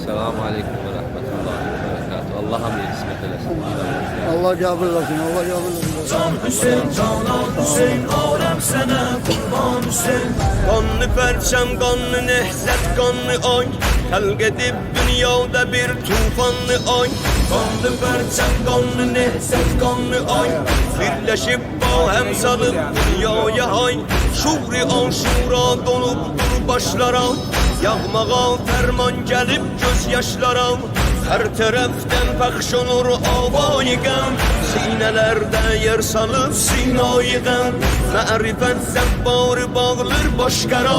Selamun Aleyküm ve Rahmetullahi ve Berekatuhu. Allah hamd kısmet eylesin. Allah kabul etsin, Allah kabul etsin. Can Hüseyin, Canan Hüseyin, alem sana kurban Hüseyin. Kanlı perçem, kanlı nehzet, kanlı ay. Halk edip dünyada bir tufanlı ay. Kanlı perçem, kanlı nehzet, kanlı ay. Birleşip hem salıp dünyaya hay. Şuhri aşura dolup dur başlara. Yağmağa ferman gelip gözyaşlara. Her taraftan pəxş olur avayı qəm. Sinələrdə yer salıb sinayı qəm. Mərifət zəbbarı bağlır başqara.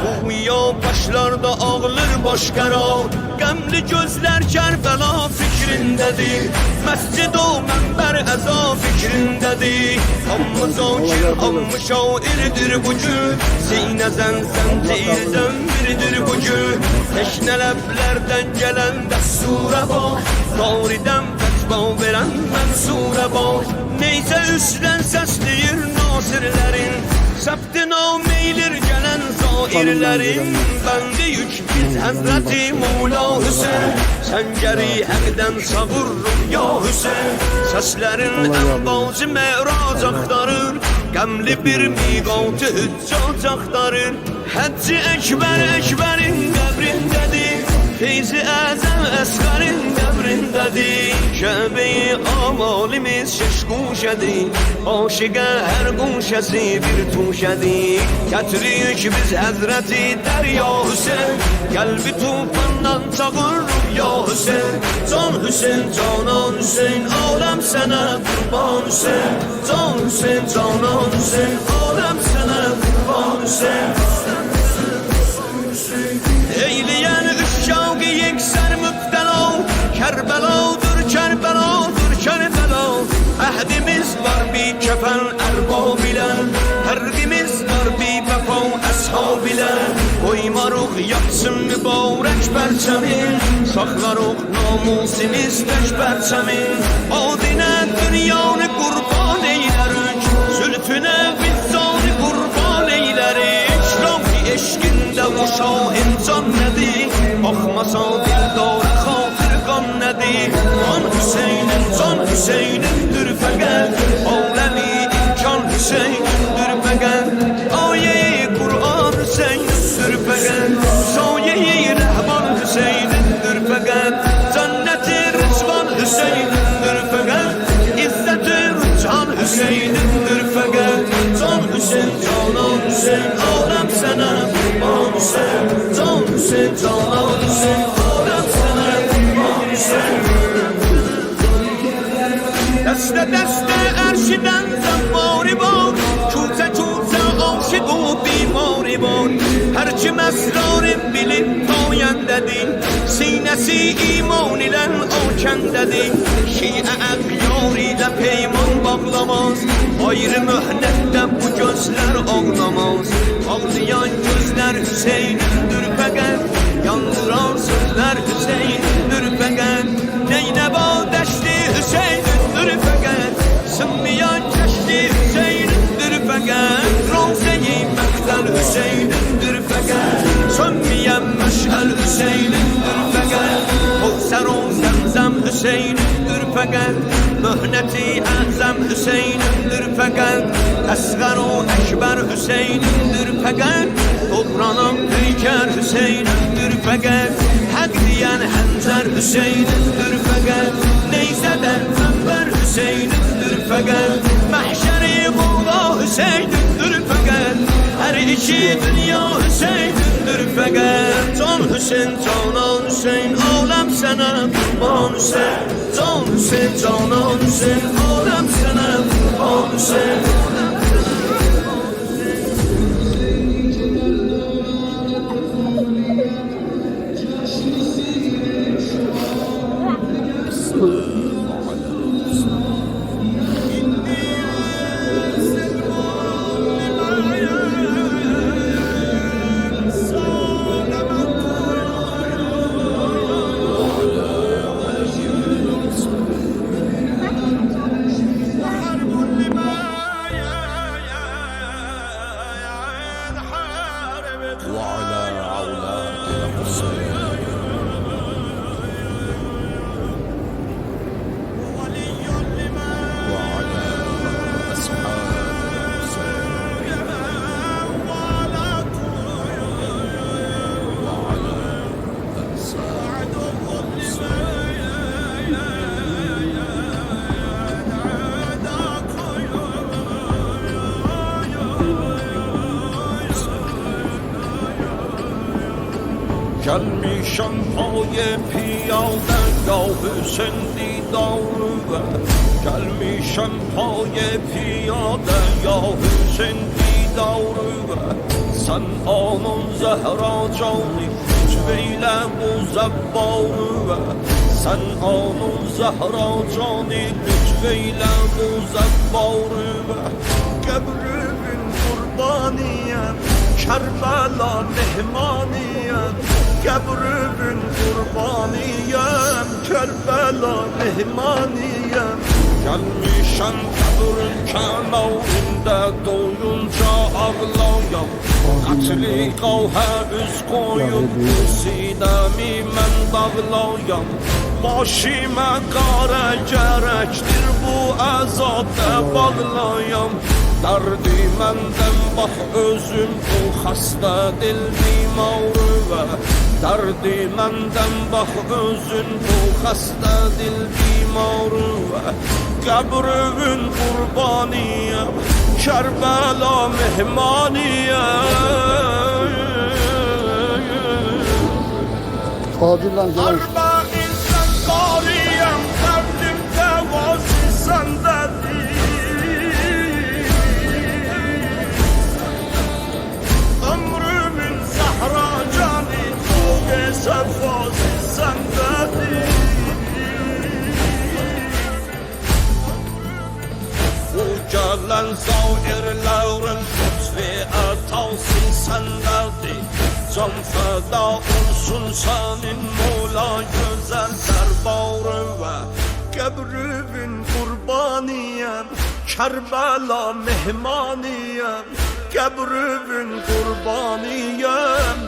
Ruhiya başlarda ağlır başqara. Qəmli gözlər Kərbəla fikrindədir. Məscid o mənbər əza fikrindədir. Hamı zakir, hamı şairdir bu gün. Sinəzən zəncirdən biridir bu gün. Teşnə ləblərdən gələn dəstura bak. Tariden fetva veren mensura bak. Neyse üstten sesleyir nasirlerin. Septina meylir gelen zairlerin. Bende yük biz Hazreti Mola Hüseyin. Sen geri hemden savurrum ya Hüseyin. Seslerin enbazı me'raz aktarır. Gemli bir miqatı hüccat aktarır. Hacı Ekber'in kabrindedir. Feyzi Azam Esgar'in qəbrindədir. Kəbəyi amalimiz şiş quşədir. Aşıqa hər quşəsi bir tuşədir. Gətirik biz Həzrəti Dərya Hüseyin. Qəlbi tufandan çağırır ya Hüseyin. Can Hüseyin, Canan Hüseyin, aləm sənə qurban Hüseyin. Can Hüseyin, Canan Hüseyin, aləm sənə qurban Hüseyin. Eyləyən üşşavqı yekser müftəla. Kərbəla'dır, Kərbəla'dır, Kərbəla. Əhdimiz var bir kəfən ərbab ilə. Hərqimiz var bir vəfa əshab ilə. Qoymarıq yatsın mübarək pərçəmin. Saxlarıq namusimiz tək pərçəmin. Adinə dünyanı qurban eylərik. Zülfünə vizzanı qurban eylərik. Rahi eşqində uşa insan nədir? Baxmasa dildara xatır qan nədir? Can Hüseynindir fəqət. Aləmi imkan Hüseynindir fəqət. Ayə-i Qur'an Hüseynindir fəqət. Sayə-i Rəhman Hüseynindir fəqət. Cənnət-i Rıçvan Hüseynindir fəqət. İzzət-i Rüçhan Hüseynindir fəqət. Can Hüseyin, Canan Hüseyin, aləm sənə qurban Hüseyin. Can Hüseyin, Canan Hüseyin, aləm sənə qurban Hüseyin. Dəstə ərşidən zəvvari var. Küçə aşıq o bimari var. Hər kim əsrarın bilib tayəndədir. Sinəsi iman ilə akəndədir. Şiə əqyar ilə peyman bağlamaz. Ayrı möhnətdə bu gözlər ağlamaz. Ağlayan gözlər Hüseynindir fəqət. Yandıran sözlər Hüseynindir fəqət. Neynəba dəşti Hüseynindir fəqət. Sınmayan kəşti Hüseynindir fəqət. Rozə-i məqtəl Hüseynindir fəqət. Sönməyən məşəl Hüseynindir fəqət. Kevser o Zemzem Hüseyin'dir fəqət. Möhnəti Əzəm Hüseyin'dir fəqət. Əsğər o Əkbər Hüseyin'dir fəqət. Topranan Peykər Hüseyin'dir fəqət. Həq deyən Həmzər Hüseyin'dir fəqət. Neyzədən Məmbər Hüseyin'dir fəqət. Məhşəri Buğda Hüseyin'dir fəqət. Hər iki dünya Hüseyin'dir fəqət. Can Hüseyin, Canan Hüseyin, aləm sənə qurban Hüseyin. Can Hüseyin, Canan Hüseyin, aləm sənə qurban Hüseyin. Gelmişem paye piyade ya Hüseyin didarı. Gelmişem paye piyade ya Hüseyin didarı. Sen anın Zehra canı lütfeyle bu zebbarı. Sen anın Zehra canı lütfeyle bu zebbarı. Kebrümün kurbaniyem Kerbela mehmaniyem. Kebrümün kurbaniyem Kerbela mehmaniyem. Gelmişem kabrin kenarında doyunca ağlayam. Katli qavhə üz qoyub sidəmi mən dağlayam. Başıma qara gərəkdir bu əzabda bağlayam. Dərdi məndən bax özüm bu xəstə dil bimarı. Dərdi məndən bax özün bu xəstə dil bimarı. Qəbrün qurbaniyəm Kerbela mehmaniyem. Fadil'den gelen Arba insan qariyem Derdim devası sendedir. Ömrümün zahra cani Tuğe sefası sendedir. Gelen zairlerin lütfi atavsi senlerdi. Can feda olsun senin Mola güzel derbarı ve Kebrümün kurbaniyem Kerbela mehmaniyem. Kebrümün kurbaniyem